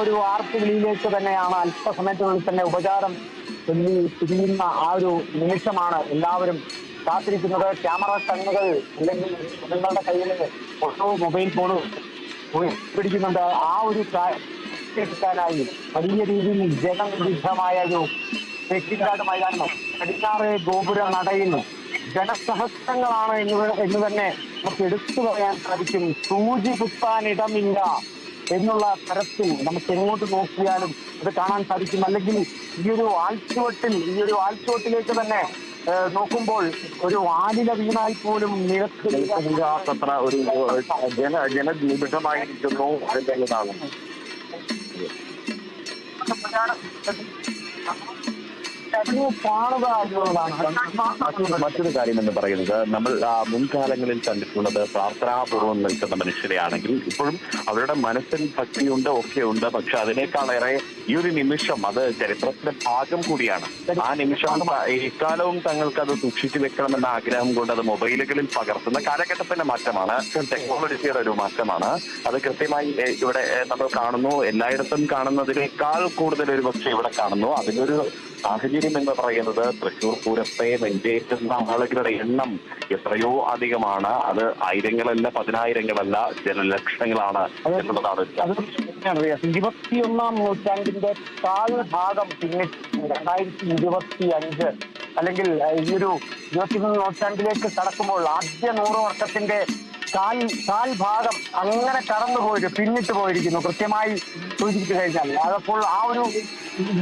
ഒരു ആർപ്പുവിളിയിലേക്ക് തന്നെയാണ് അല്പസമയത്തിനുള്ളിൽ തന്നെ ഉപചാരം തിരിയുന്ന ആ ഒരു നിമിഷമാണ് എല്ലാവരും കാത്തിരിക്കുന്നത്. ക്യാമറ കണ്ണുകൾ അല്ലെങ്കിൽ നിങ്ങളുടെ കയ്യിൽ ഫോട്ടോ മൊബൈൽ ഫോണും പിടിക്കുന്നുണ്ട്. ആ ഒരു കിട്ടാനായി വലിയ രീതിയിൽ ജനവിരുദ്ധമായ ഒരു തെക്കിക്കാട് മൈതാനം പടിഞ്ഞാറ് ഗോപുര നടയിൽ ജനസഹസ്രങ്ങളാണ് എന്ന് തന്നെ നമുക്ക് എടുത്തു പറയാൻ സാധിക്കും. സൂചി കുത്താനിടമില്ല എന്നുള്ള തരത്തിൽ നമുക്ക് എങ്ങോട്ട് നോക്കിയാലും അത് കാണാൻ സാധിക്കും. അല്ലെങ്കിൽ ഈ ഒരു ആൽച്ചുവട്ടിലേക്ക് തന്നെ നോക്കുമ്പോൾ ഒരു ആലില വീണാൽ പോലും അത്ര ഒരു ജനനിബിഡമായിരിക്കുന്നു എന്നുള്ളതാണ്. മറ്റൊരു കാര്യം എന്ന് പറയുന്നത്, നമ്മൾ മുൻകാലങ്ങളിൽ കണ്ടിട്ടുള്ളത് പ്രാർത്ഥനാപൂർവ്വം നിൽക്കുന്ന മനുഷ്യരെയാണെങ്കിൽ ഇപ്പോഴും അവരുടെ മനസ്സിൽ ഭക്തിയുണ്ട്, ഒക്കെ ഉണ്ട്. പക്ഷെ അതിനേക്കാളേറെ ഈ ഒരു നിമിഷം അത് ചരിത്രത്തിന്റെ ഭാഗം കൂടിയാണ്. ആ നിമിഷം എക്കാലവും തങ്ങൾക്ക് അത് സൂക്ഷിച്ചു വെക്കണമെന്ന ആഗ്രഹം കൊണ്ട് അത് മൊബൈലുകളിൽ പകർത്തുന്ന കാലഘട്ടത്തിന്റെ മാറ്റമാണ്, ടെക്നോളജിയുടെ ഒരു മാറ്റമാണ്. അത് കൃത്യമായി ഇവിടെ നമ്മൾ കാണുന്നു. എല്ലായിടത്തും കാണുന്നതിനേക്കാൾ കൂടുതൽ ഒരു പക്ഷേ ഇവിടെ കാണുന്നു. അതിനൊരു സാഹചര്യം എന്ന് പറയുന്നത് തൃശ്ശൂർ പൂരത്തെ നെഞ്ചേറ്റുന്ന ആളുകളുടെ എണ്ണം എത്രയോ അധികമാണ്. അത് ആയിരങ്ങളല്ല, പതിനായിരങ്ങളല്ല, ജനലക്ഷങ്ങളാണ് എന്നുള്ളതാണ്. 21-ാം നൂറ്റാണ്ടിന്റെ കാൽഭാഗം പിന്നിട്ട് 2025 അല്ലെങ്കിൽ ഈ ഒരു 21 നൂറ്റാണ്ടിലേക്ക് കടക്കുമ്പോൾ ആദ്യ 100 വർഷത്തിന്റെ കാൽഭാഗം അങ്ങനെ പിന്നിട്ട് പോയിരിക്കുന്നു. കൃത്യമായി സൂചിപ്പിച്ചു കഴിഞ്ഞാൽ അതപ്പോൾ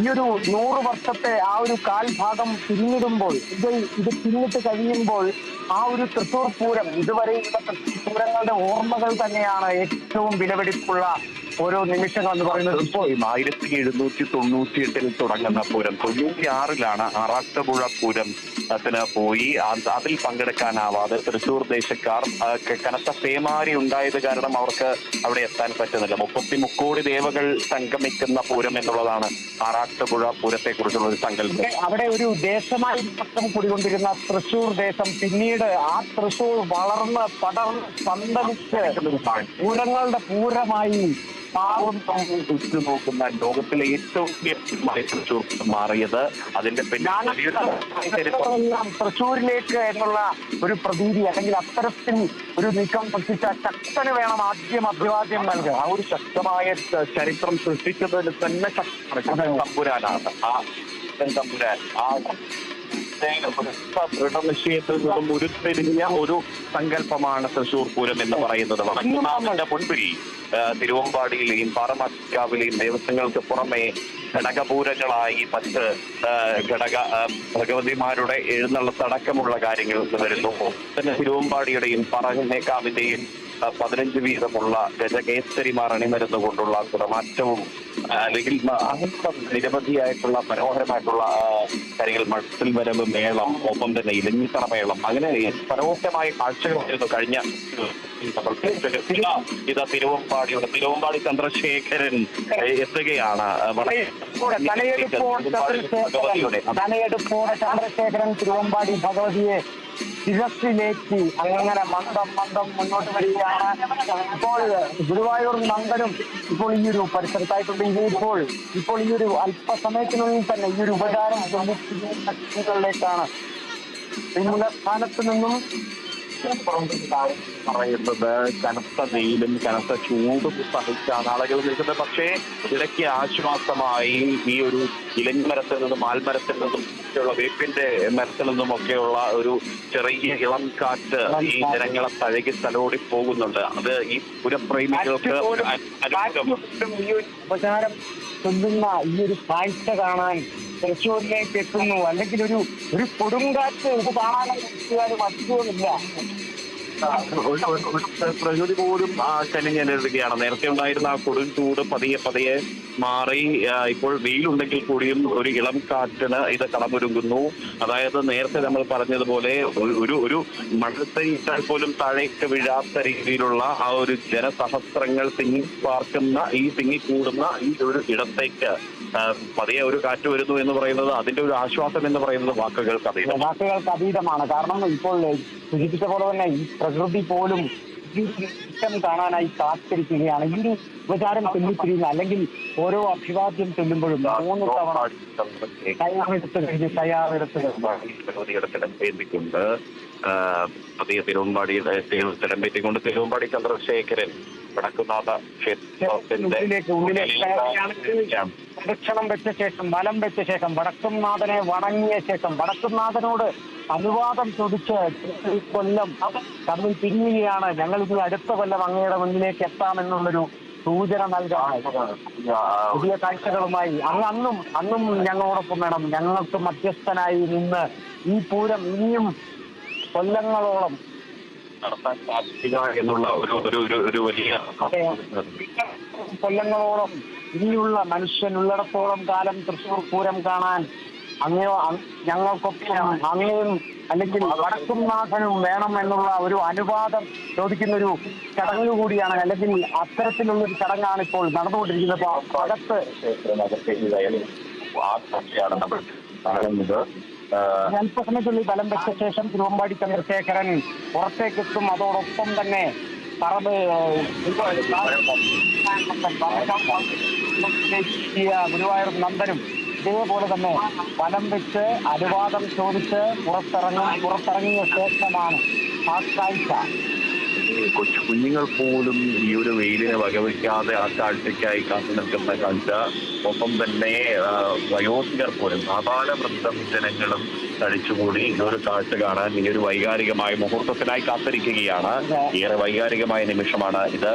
ഈ ഒരു 100 വർഷത്തെ ആ ഒരു കാൽഭാഗം പിന്നിടുമ്പോൾ ഇത് പിന്നിട്ട് കഴിയുമ്പോൾ ആ ഒരു തൃശ്ശൂർ പൂരം, ഇതുവരെയുള്ള തൃശ്ശൂർ പൂരങ്ങളുടെ ഓർമ്മകൾ തന്നെയാണ് ഏറ്റവും വിലപിടിപ്പുള്ള ഓരോ നിമിഷങ്ങൾ എന്ന് പറയുന്നത്. ഇപ്പോൾ 1798 തുടങ്ങുന്ന പൂരം 96-ലാണ് ആറാട്ടുപുഴ പൂരം പോയി. അതിൽ പങ്കെടുക്കാനാവാതെ തൃശ്ശൂർ ദേശക്കാർ കനത്ത പേമാരി ഉണ്ടായത് കാരണം അവർക്ക് അവിടെ എത്താൻ പറ്റുന്നില്ല. 33 ദേവകൾ സംഗമിക്കുന്ന പൂരം എന്നുള്ളതാണ് ആറാട്ടുപുഴ പൂരത്തെ കുറിച്ചുള്ള ഒരു സങ്കല്പം. അവിടെ ഒരു ദേശമായി മാത്രം കുടികൊണ്ടിരുന്ന തൃശ്ശൂർ ദേശം പിന്നീട് ആ തൃശ്ശൂർ വളർന്ന് പടർന്ന് പന്തലിച്ച് പൂരങ്ങളുടെ പൂരമായി നോക്കുന്ന ലോകത്തിലെ ഏറ്റവും തൃശ്ശൂർ മാറിയത് അതിന്റെ തൃശ്ശൂരിലേക്ക് എന്നുള്ള ഒരു പ്രതീതി അല്ലെങ്കിൽ അത്തരത്തിൽ ഒരു നീക്കം സൃഷ്ടിച്ച ശക്തന് വേണം ആദ്യം അഭിവാദ്യം നൽകുക. ആ ഒരു ശക്തമായ ചരിത്രം സൃഷ്ടിച്ചതിന് തന്നെ തമ്പുരാനാണ്. തമ്പുരാൻ ആ ദൃഢനിശ്ചയത്തിൽ നിന്നും ഉരുത്തിരിഞ്ഞ ഒരു സങ്കല്പമാണ് തൃശ്ശൂർ പൂരം എന്ന് പറയുന്നത്. വടക്കുന്നാഥന്റെ മുൻപിൽ തിരുവമ്പാടിയിലെയും പാറമക്കാവിലെയും ദേവസ്വങ്ങൾക്ക് പുറമെ ഘടകപൂരങ്ങളായി 10 ഘടക ഭഗവതിമാരുടെ എഴുന്നള്ളത്തടക്കമുള്ള കാര്യങ്ങൾ വരുന്നു. തന്നെ തിരുവമ്പാടിയുടെയും പറങ്ങേക്കാവിന്റെയും 15 വീതമുള്ള ഗജകേസരിമാർ അണിനിരന്നുകൊണ്ടുള്ള കുടമാറ്റവും അല്ലെങ്കിൽ നിരവധിയായിട്ടുള്ള മനോഹരമായിട്ടുള്ള കാര്യങ്ങൾ, മഴത്തിൽ വരവ് മേളം, ഒപ്പം തന്നെ ഇലഞ്ഞിത്തറ മേളം, അങ്ങനെ മനോഹരമായ കാഴ്ചകളായിരുന്നു കഴിഞ്ഞ. ഇതാ തിരുവമ്പാടി ചന്ദ്രശേഖരൻ എത്തുകയാണ്. തലയെടുപ്പോടെ ചന്ദ്രശേഖരൻ തിരുവമ്പാടി ഭഗവതിയെ ശിരസിലേക്ക് അങ്ങനെ മന്ദം മുന്നോട്ട് വരികയാണ്. ഇപ്പോൾ ഗുരുവായൂർ നന്ദനും ഇപ്പോൾ ഈ ഒരു പരിസരത്തായിട്ടുണ്ട്. ഇപ്പോൾ ഈ ഒരു അല്പസമയത്തിനുള്ളിൽ തന്നെ ഈ ഒരു ഉപചാരം ശക്തികളിലേക്കാണ് സ്ഥാനത്ത് നിന്നും പറയുന്നത്. കനത്ത വെയിലും കനത്ത ചൂടും സഹിച്ചാണ് ആളുകൾ നിൽക്കുന്നത്. പക്ഷേ ഇടയ്ക്ക് ആശ്വാസമായി ഈ ഒരു ഇലഞ്ഞിമരത്തിൽ നിന്നും ആൽമരത്തിൽ നിന്നും ഒക്കെയുള്ള വേപ്പിന്റെ മരത്തിൽ നിന്നുമൊക്കെയുള്ള ഒരു ചെറിയ ഇളം കാറ്റ് ഈ ജനങ്ങളെ തലോടി പോകുന്നുണ്ട്. അത് ഈ പുരപ്രേമികൾക്ക് ഈ ഒരു ഉപചാരം ചൊല്ലുന്ന ഈ ഒരു കാഴ്ച കാണാൻ തൃശ്ശൂരിലേക്ക് എത്തുന്നു. അല്ലെങ്കിൽ ഒരു കൊടുങ്കാറ്റ് ഇത് കാണാനും മറ്റുമില്ല. പ്രകൃതി പോലും കനിഞ്ഞെഴുതുകയാണ്. നേരത്തെ ഉണ്ടായിരുന്ന ആ കൊടും ചൂട് പതിയെ മാറി ഇപ്പോൾ വെയിലുണ്ടെങ്കിൽ കൂടിയും ഒരു ഇളം കാറ്റിന് ഇത് കളമൊരുങ്ങുന്നു. അതായത് നേരത്തെ നമ്മൾ പറഞ്ഞതുപോലെ ഒരു മഴത്തയിട്ടാൽ പോലും താഴേക്ക് വീഴാത്ത രീതിയിലുള്ള ആ ഒരു ജനസഹസ്രങ്ങൾ തിങ്ങിക്കൂടുന്ന ഈ ഒരു ഇടത്തേക്ക് പതിയെ ഒരു കാറ്റ് വരുന്നു എന്ന് പറയുന്നത്, അതിന്റെ ഒരു ആശ്വാസം എന്ന് പറയുന്നത് വാക്കുകൾക്ക് അതീതമാണ്. കാരണം ഇപ്പോൾ സൂചിപ്പിച്ച പോലെ തന്നെ ഈ പ്രകൃതി പോലും ഇഷ്ടം കാണാനായി കാത്തിരിക്കുകയാണ്. ഈ ഒരു ഉപചാരം ചൊല്ലിപ്പിരിയുന്ന അല്ലെങ്കിൽ ഓരോ അഭിവാദ്യം ചൊല്ലുമ്പോഴും 3 തവണ തയ്യാറെടുത്ത് എത്തിക്കൊണ്ട് പുതിയ തിരുവമ്പാടിയുടെ തിടമ്പെത്തിക്കൊണ്ട് തിരുവമ്പാടി ചന്ദ്രശേഖരൻ വടക്കുന്നാഥ ക്ഷേത്രത്തിന്റെ പ്രദക്ഷിണം വെച്ച ശേഷം വലം വെച്ച ശേഷം വടക്കുംനാഥനെ വണങ്ങിയ ശേഷം വടക്കുംനാഥനോട് അനുവാദം ചോദിച്ച് കൊല്ലം തമ്മിൽ പിരിയുകയാണ്. ഞങ്ങൾ ഇനി അടുത്ത കൊല്ലം അങ്ങയുടെ മുന്നിലേക്ക് എത്താമെന്നുള്ളൊരു സൂചന നൽകാൻ പുതിയ കാഴ്ചകളുമായി അന്നും ഞങ്ങളോടൊപ്പം വേണം. ഞങ്ങൾക്ക് മധ്യസ്ഥനായി നിന്ന് ഈ പൂരം ഇനിയും കൊല്ലങ്ങളോളം നടത്താൻ സാധിക്കുക എന്നുള്ള ഒരു വലിയ കൊല്ലങ്ങളോളം ഇനിയുള്ള മനുഷ്യനുള്ളിടത്തോളം കാലം തൃശ്ശൂർ പൂരം കാണാൻ ഞങ്ങൾക്കൊക്കെ അങ്ങയും അല്ലെങ്കിൽ വടക്കുംനാഥനും വേണം എന്നുള്ള ഒരു അനുവാദം ചോദിക്കുന്ന ഒരു ചടങ്ങ് കൂടിയാണ്, അല്ലെങ്കിൽ അത്തരത്തിലുള്ളൊരു ചടങ്ങാണ് ഇപ്പോൾ നടന്നുകൊണ്ടിരിക്കുന്നത്. അകത്ത് നമ്മൾ കാണുന്നത് അല്പസമയത്തുള്ളിൽ ബലം വെച്ച ശേഷം തിരുവമ്പാടി ചന്ദ്രശേഖരൻ പുറത്തേക്കെത്തും. അതോടൊപ്പം തന്നെ ഗുരുവായൂർ നന്ദനും ഇതേപോലെ തന്നെ ബലം വെച്ച് അനുവാദം ചോദിച്ച് പുറത്തിറങ്ങിയ ശേഷമാണ് ആ കാഴ്ച. കൊച്ചു കുഞ്ഞുങ്ങൾ പോലും ഈ ഒരു വെയിലിനെ വകവയ്ക്കാതെ ആ കാഴ്ചയ്ക്കായി കാത്തു നിൽക്കുന്ന കാഴ്ച. ഒപ്പം തന്നെ വയോധികർ പോലും ആപാലവൃദ്ധം ജനങ്ങളും തടിച്ചുകൂടി ഇതൊരു കാഴ്ച കാണാൻ ഈ ഒരു വൈകാരികമായ മുഹൂർത്തത്തിനായി കാത്തിരിക്കുകയാണ്. ഏറെ വൈകാരികമായ നിമിഷമാണ് ഇത്.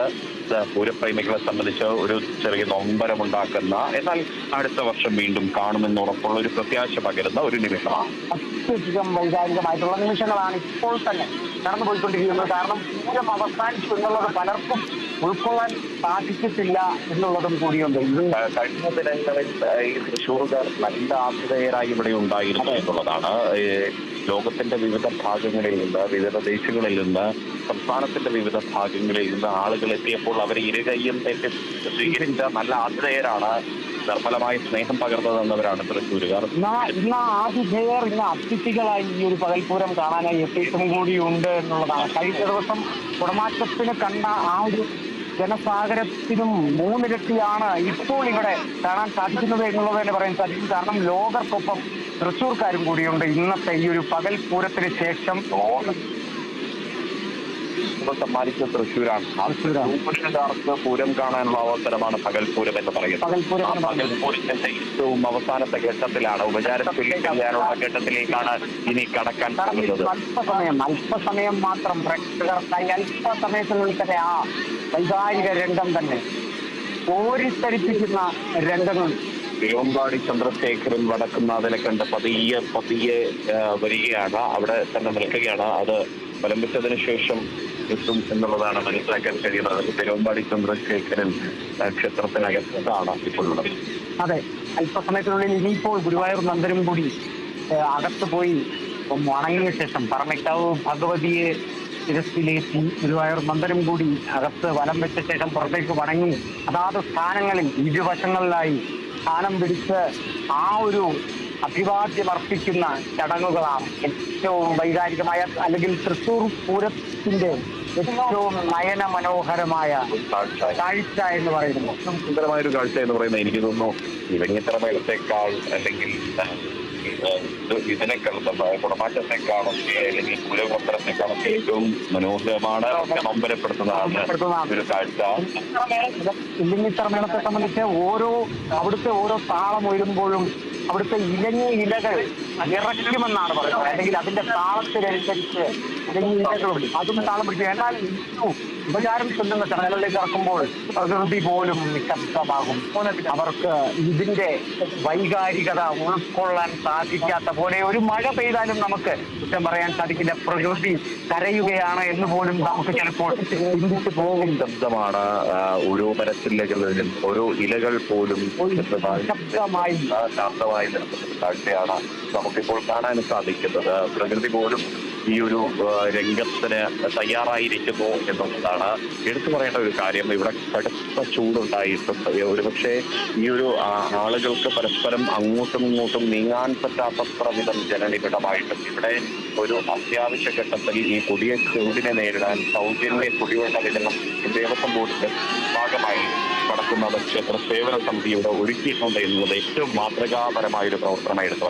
പൂരപ്രേമികളെ സംബന്ധിച്ച് ഒരു ചെറിയ നൊമ്പരമുണ്ടാക്കുന്ന, എന്നാൽ അടുത്ത വർഷം വീണ്ടും കാണുമെന്ന് ഉറപ്പുള്ള ഒരു പ്രത്യാശ പകരുന്ന ഒരു നിമിഷമാണ്. അത്യധികം വൈകാരികമായിട്ടുള്ള നിമിഷങ്ങളാണ് ഇപ്പോൾ തന്നെ കടന്നുപോയിക്കൊണ്ടിരിക്കുന്നത്. കാരണം പൂരം അവസാനിച്ചു എന്നുള്ളത് പലർക്കും ഉൾക്കൊള്ളാൻ സാധിച്ചിട്ടില്ല എന്നുള്ളതും കൂടിയുണ്ട്. കഴിഞ്ഞ ദിനങ്ങളിൽ ഈ തൃശ്ശൂർകാർ നല്ല ആതിഥേയരായി ഇവിടെ ഉണ്ടായിരുന്നു എന്നുള്ളതാണ്. ലോകത്തിന്റെ വിവിധ ഭാഗങ്ങളിൽ നിന്ന്, വിവിധ ദേശങ്ങളിൽ നിന്ന്, സംസ്ഥാനത്തിന്റെ വിവിധ ഭാഗങ്ങളിൽ നിന്ന് ആളുകൾ എത്തിയപ്പോൾ അവരെ ഇരുകൈയും സ്വീകരിച്ച നല്ല ആതിഥേയരാണ്. നിർമ്മലമായ സ്നേഹം പകർന്നു തന്നവരാണ് തൃശ്ശൂരുകാർ. ഇന്ന് ആതിഥേയർ, ഇന്ന് അതിഥികളായി ഈ ഒരു പകൽപൂരം കാണാനായി എത്തിയിട്ടും കൂടിയുണ്ട് എന്നുള്ളതാണ്. കഴിഞ്ഞ ദിവസം കുടമാറ്റത്തിന് കണ്ട ആ ഒരു ജനസാഗരത്തിനും 3 ഇരട്ടിയാണ് ഇപ്പോൾ ഇവിടെ കാണാൻ സാധിക്കുന്നത് എന്നുള്ളത് തന്നെ പറയാൻ സാധിക്കും. കാരണം ലോകർക്കൊപ്പം തൃശ്ശൂർക്കാരും കൂടിയുണ്ട് ഇന്നത്തെ ഈ ഒരു പകൽപൂരത്തിന് ശേഷം. സമ്മാനിച്ച തൃശ്ശൂരാണ്. തൃശ്ശൂർകാർക്ക് പൂരം കാണാനുള്ള അവസരമാണ് പകൽപൂരം എന്ന് പറയുന്നത്. പകൽപൂരത്തിന്റെ ഏറ്റവും അവസാനത്തെ ഘട്ടത്തിലാണ്, ഉപചാരം ചൊല്ലിക്കാനുള്ള ഘട്ടത്തിലേക്കാണ് ഇനി കടക്കാൻ പോകുന്നത്. അല്പസമയം മാത്രം പ്രേക്ഷകർക്കായി അല്പസമയത്തിനുള്ളിൽ തന്നെ ആ വൈകാരിക രംഗം തന്നെ കോരിത്തരിപ്പിക്കുന്ന രംഗങ്ങൾ. തിരുവമ്പാടി ചന്ദ്രശേഖരൻ വടക്കുന്നാഥനെ കണ്ട് പതിയെ വരികയാണ്, അവിടെ തന്നെ നിൽക്കുകയാണ്. അത് ബലം വെച്ചതിന് ശേഷം എത്തും എന്നുള്ളതാണ് മനസ്സിലാക്കാൻ കഴിയുന്നത്. തിരുവമ്പാടി ചന്ദ്രശേഖരൻ ക്ഷേത്രത്തിനകത്താണ് ഇപ്പോൾ ഉള്ളത്. അതെ, അല്പസമയത്തിനുള്ളിൽ ഇനിയിപ്പോൾ ഗുരുവായൂർ നന്ദനും കൂടി അകത്ത് പോയി വണങ്ങിയ ശേഷം പറമേക്കാവ് ഭഗവതിയെ ശിരസിലേറ്റി ഗുരുവായൂർ നന്ദനും കൂടി അകത്ത് വലം വെച്ച ശേഷം പുറത്തേക്ക് വണങ്ങി അതാത് സ്ഥാനങ്ങളിൽ ഇരുവശങ്ങളിലായി സ്ഥാനം പിടിച്ച് ആ ഒരു അഭിവാദ്യം അർപ്പിക്കുന്ന ചടങ്ങുകളാണ് ഏറ്റവും വൈകാരികമായ, അല്ലെങ്കിൽ തൃശ്ശൂർ പൂരത്തിന്റെ ഏറ്റവും നയന മനോഹരമായ കാഴ്ച എന്ന് പറയുന്നത്. സുന്ദരമായ ഒരു കാഴ്ച എന്ന് പറയുന്നത് എനിക്ക് തോന്നുന്നു ഇവങ്ങിത്തറമേളത്തെക്കാൾ അല്ലെങ്കിൽ ഇതിനേക്കാൾ കുടമാറ്റത്തെക്കാളൊക്കെ അല്ലെങ്കിൽ കുലഗോത്രത്തെക്കാളൊക്കെ ഏറ്റവും മനോഹരമാണ്, നൊമ്പരപ്പെടുത്തുന്നതാണ് ഒരു കാഴ്ച. ഇല്ലിങ്ങിത്തറമേളത്തെ സംബന്ധിച്ച് അവിടുത്തെ ഓരോ താളം ഉയരുമ്പോഴും അവിടുത്തെ ഇലകൾ ഇറക്കുമെന്നാണ് പറയുന്നത്. അല്ലെങ്കിൽ അതിന്റെ താളത്തിനനുസരിച്ച് ഇലകളും അതും താളം പിടിക്കുക. എന്നാൽ ഉപചാരം ചൊല്ലുന്ന ചടങ്ങുകളിലേക്ക് ഇറക്കുമ്പോൾ പ്രകൃതി പോലും നിശബ്ദമാകും. അവർക്ക് ഇതിന്റെ വൈകാരികത ഉൾക്കൊള്ളാൻ സാധിക്കാത്ത പോലെ ഒരു മഴ പെയ്താലും നമുക്ക് കുറ്റം പറയാൻ സാധിക്കില്ല. പ്രകൃതി കരയുകയാണ് എന്ന് പോലും നമുക്ക് ചിലപ്പോൾ ചിന്തിച്ചു പോകും. ശബ്ദമാണ് ഓരോ മരച്ചില്ലകളിലും, ഓരോ ഇലകൾ പോലും ശാന്തമായി നിൽക്കുന്ന കാഴ്ചയാണ് നമുക്കിപ്പോൾ കാണാൻ സാധിക്കുന്നത്. പ്രകൃതി പോലും ഈ ഒരു രംഗത്തിന് തയ്യാറായിരിക്കുന്നു എന്നുള്ളതാണ് എടുത്തു പറയേണ്ട ഒരു കാര്യം. ഇവിടെ കടുത്ത ചൂടുണ്ടായിട്ടും ഒരുപക്ഷെ ഈ ഒരു ആളുകൾക്ക് പരസ്പരം അങ്ങോട്ടും ഇങ്ങോട്ടും നീങ്ങാൻ പറ്റാത്തത്ര വിധം ജനനിബിഡമായിട്ടും ഇവിടെ ഒരു അത്യാവശ്യ ഘട്ടത്തിൽ ഈ പുതിയ ചൂടിനെ നേരിടാൻ സൗജന്യ കുടിവെള്ള വിതരണം ദേവസ്വം ബോർഡിന്റെ ഭാഗമായി നടക്കുന്ന ക്ഷേത്ര സേവന സമിതിയുടെ ഒരുക്കിയിട്ടുണ്ട് എന്നുള്ളത് ഏറ്റവും മാതൃകാപരമായ ഒരു പ്രവർത്തനമായിരുന്നു.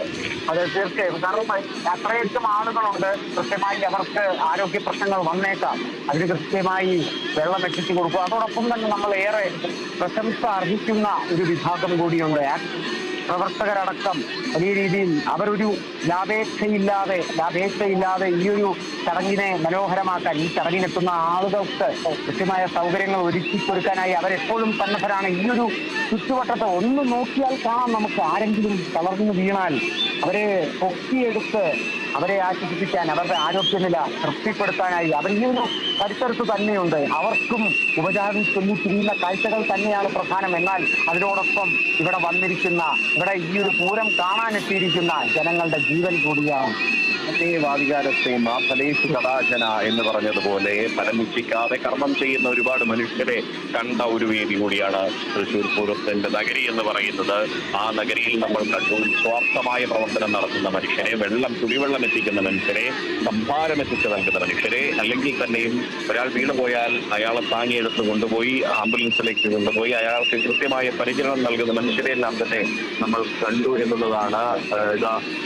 അതെ, തീർച്ചയായും. കാരണം അത്രയധികം ആളുകളുണ്ട്, കൃത്യമായി അവർക്ക് ആരോഗ്യ പ്രശ്നങ്ങൾ വന്നേക്കാം, അതിന് കൃത്യമായി വെള്ളം എത്തിച്ചു കൊടുക്കുക. അതോടൊപ്പം തന്നെ നമ്മൾ ഏറെ പ്രശംസ അർഹിക്കുന്ന ഒരു വിഭാഗം കൂടിയുണ്ട്. പ്രവർത്തകരടക്കം വലിയ രീതിയിൽ അവരൊരു ലാഭേച്ഛയില്ലാതെ ഈ ഒരു ചടങ്ങിനെ മനോഹരമാക്കാൻ, ഈ ചടങ്ങിനെത്തുന്ന ആളുകൾക്ക് കൃത്യമായ സൗകര്യങ്ങൾ ഒരുക്കിക്കൊടുക്കാനായി അവരെപ്പോഴും സന്നദ്ധരാണ്. ഈ ഒരു ചുറ്റുവട്ടത്തെ ഒന്ന് നോക്കിയാൽ കാണാം, നമുക്ക് ആരെങ്കിലും തളർന്നു വീണാൽ അവരെ പൊക്കിയെടുത്ത് അവരെ ആശ്വസിപ്പിക്കാൻ, അവരുടെ ആരോഗ്യനില തൃപ്തിപ്പെടുത്താനായി അവർ ഈ ഒരു പരിസരത്ത് തന്നെയുണ്ട്. അവർക്കും ഉപചാരം ചൊല്ലി തിരിയുന്ന കാഴ്ചകൾ തന്നെയാണ് പ്രധാനം. എന്നാൽ അതിനോടൊപ്പം ഇവിടെ വന്നിരിക്കുന്ന, ഇവിടെ ഈ ഒരു പൂരം കാണാനെത്തിയിരിക്കുന്ന ജനങ്ങളുടെ ജീവൻ കൂടിയാണ്. വാദികാരത്തെ മാഫലേശ് കഥാചന എന്ന് പറഞ്ഞതുപോലെ ഫലമിച്ഛിക്കാതെ കർമ്മം ചെയ്യുന്ന ഒരുപാട് മനുഷ്യരെ കണ്ട ഒരു വേദി കൂടിയാണ് തൃശ്ശൂർ പൂരത്തിന്റെ നഗരി എന്ന് പറയുന്നത്. ആ നഗരിയിൽ നമ്മൾ കണ്ടു സ്വാർത്ഥമായ പ്രവർത്തനം നടത്തുന്ന മനുഷ്യരെ, കുടിവെള്ളം എത്തിക്കുന്ന മനുഷ്യരെ, സംഭാരം എത്തിച്ചു നൽകുന്ന മനുഷ്യരെ, അല്ലെങ്കിൽ തന്നെയും ഒരാൾ വീണുപോയാൽ അയാളെ താങ്ങിയെടുത്ത് കൊണ്ടുപോയി ആംബുലൻസിലേക്ക് കൊണ്ടുപോയി അയാൾക്ക് കൃത്യമായ പരിചരണം നൽകുന്ന മനുഷ്യരെ എല്ലാം തന്നെ നമ്മൾ കണ്ടു എന്നുള്ളതാണ്.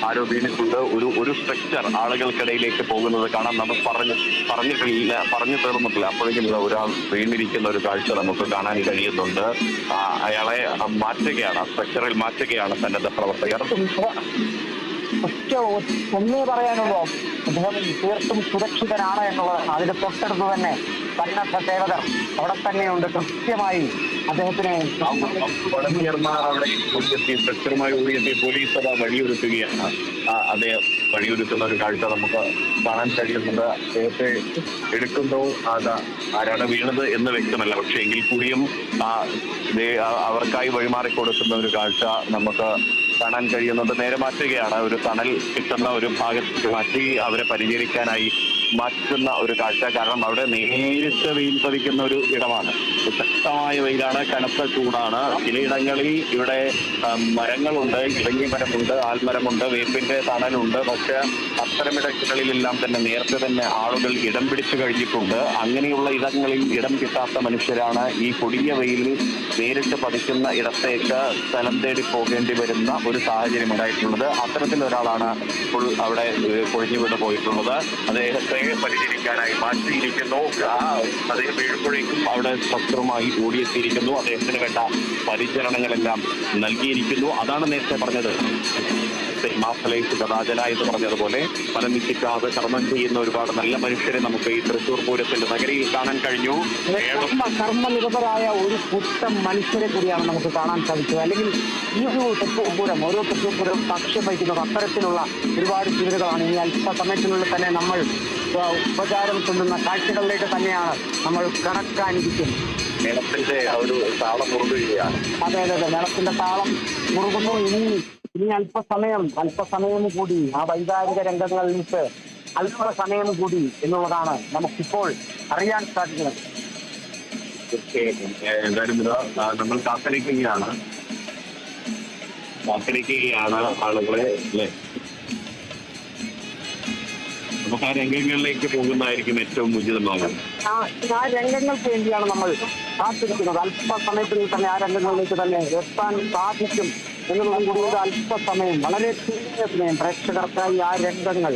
ആരോ വീണിട്ടുണ്ട്, ഒരു സ്ട്രക്ചർ ആളുകൾക്കിടയിലേക്ക് പോകുന്നത് കാണാം. നമ്മൾ പറഞ്ഞു തീർന്നിട്ടില്ല, അപ്പോഴേക്കും ഒരാൾ വീണിരിക്കുന്ന ഒരു കാഴ്ച നമുക്ക് കാണാൻ കഴിയുന്നുണ്ട്. അയാളെ മാറ്റുകയാണ്, സ്ട്രക്ചറിൽ മാറ്റുകയാണ് സന്നദ്ധ പ്രവർത്തകർ. ഒന്നേ പറയാനുള്ളൂ, അദ്ദേഹം തീർത്തും സുരക്ഷിതനാണ് എന്നുള്ളതാണ്. അതിന് തൊട്ടടുത്ത് തന്നെ സന്നദ്ധ സേവകർ അവിടെ തന്നെയുണ്ട്. കൃത്യമായി അദ്ദേഹത്തിനെ വളണ്ടിയർമാർ അവിടെ സ്ട്രക്ചറുമായി ഓടിയെത്തി പോലീസ് അത് വഴിയൊരുക്കുകയാണ്. അദ്ദേഹം വഴിയൊരുക്കുന്ന ഒരു കാഴ്ച നമുക്ക് കാണാൻ കഴിയുന്നുണ്ട്. അദ്ദേഹത്തെ എടുക്കുന്നോ ആരാണ് വീണത് എന്ന് വ്യക്തമല്ല, പക്ഷെ എങ്കിൽ കൂടിയും അവർക്കായി വഴിമാറി കൊടുക്കുന്ന ഒരു കാഴ്ച നമുക്ക് കാണാൻ കഴിയുന്നുണ്ട്. നേരെ മാറ്റുകയാണ്, ഒരു തണൽ കിട്ടുന്ന ഒരു ഭാഗത്ത് മാറ്റി അവരെ പരിചരിക്കാനായി മാറ്റുന്ന ഒരു കാഴ്ച. കാരണം അവിടെ നേരിട്ട് വെയിൽ പതിക്കുന്ന ഒരു ഇടമാണ്, ശക്തമായ വെയിലാണ്, കനത്ത ചൂടാണ്. ചിലയിടങ്ങളിൽ ഇവിടെ മരങ്ങളുണ്ട്, ഇടങ്ങി മരമുണ്ട്, ആൽമരമുണ്ട്, വേപ്പിന്റെ തണലുണ്ട്. പക്ഷെ അത്തരമിടങ്ങളിലെല്ലാം തന്നെ നേരത്തെ തന്നെ ആളുകൾ ഇടം പിടിച്ചു കഴിഞ്ഞിട്ടുണ്ട്. അങ്ങനെയുള്ള ഇടങ്ങളിൽ ഇടം കിട്ടാത്ത മനുഷ്യരാണ് ഈ കൊടിയ വെയിലിൽ നേരിട്ട് പതിക്കുന്ന ഇടത്തേക്ക് സ്ഥലം തേടി പോകേണ്ടി വരുന്ന ഒരു സാഹചര്യം ഉണ്ടായിട്ടുള്ളത്. അത്തരത്തിലൊരാളാണ് ഇപ്പോൾ അവിടെ കൊഴിഞ്ഞുവിട്ട് പോയിട്ടുള്ളത്. അദ്ദേഹത്തെ പരിചരിക്കാനായി മാറ്റിയിരിക്കുന്നു. അദ്ദേഹം വീഴുമ്പോഴേക്കും അവിടെ ശസ്ത്രവുമായി ഓടിയെത്തിയിരിക്കുന്നു. അദ്ദേഹത്തിന് വേണ്ട പരിചരണങ്ങളെല്ലാം നൽകിയിരിക്കുന്നു. അതാണ് നേരത്തെ പറഞ്ഞത്, മാഫലേശ് കഥാചന എന്ന് പറഞ്ഞതുപോലെ ഫലമിച്ഛിക്കാതെ കർമ്മം ചെയ്യുന്ന ഒരുപാട് നല്ല മനുഷ്യരെ നമുക്ക് ഈ തൃശ്ശൂർ പൂരത്തിന്റെ നഗരിയിൽ കാണാൻ കഴിഞ്ഞു. കർമ്മനിരതരായ ഒരു കൂട്ടം മനുഷ്യരെ കൂടിയാണ് നമുക്ക് കാണാൻ സാധിച്ചത്. അല്ലെങ്കിൽ ഈ ഒരു തൃശ്ശൂർ പൂരം, ഓരോ തൃശ്ശൂർ പൂരം സാക്ഷ്യം വഹിക്കുന്നത് അത്തരത്തിലുള്ള ഒരുപാട് ജീവിതങ്ങളാണ്. ഇനി അല്പസമയത്തിനുള്ളിൽ തന്നെ നമ്മൾ ഉപചാരം ചൊല്ലുന്ന കാഴ്ചകളിലേക്ക് തന്നെയാണ് നമ്മൾ കടക്കാനിരിക്കുന്നത്. മേളത്തിന്റെ ഒരു താളം മുറുകുകയാണ്. അതെ, മേളത്തിന്റെ താളം മുറുകുന്നു. ഇനി അല്പസമയം കൂടി ആ വൈകാരിക രംഗങ്ങളിലേക്ക് അല്പസമയം കൂടി എന്നുള്ളതാണ് നമുക്കിപ്പോൾ അറിയാൻ സാധിക്കുന്നത്. എന്തായാലും നമ്മൾ കാത്തിരിക്കുകയാണ് ആളുകളെ, അല്ലെ? നമുക്ക് ആ രംഗങ്ങളിലേക്ക് പോകുന്നതായിരിക്കും ഏറ്റവും ഉചിതമാകുന്നത്. ആ രംഗങ്ങൾക്ക് വേണ്ടിയാണ് നമ്മൾ കാത്തിരിക്കുന്നത്. അല്പസമയത്തിൽ തന്നെ ആ രംഗങ്ങളിലേക്ക് തന്നെ എത്താൻ സാധിക്കും എന്നുള്ളതും കൂടി ഒരു അല്പസമയം, വളരെ ചുരുങ്ങിയ സമയം പ്രേക്ഷകർക്കായി ആ രംഗങ്ങൾ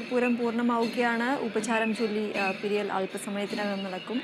പൂരം പൂർണ്ണമാവുകയാണ്. ഉപചാരം ചൊല്ലി പിരിയൽ അല്പസമയത്തിനകം നടക്കും.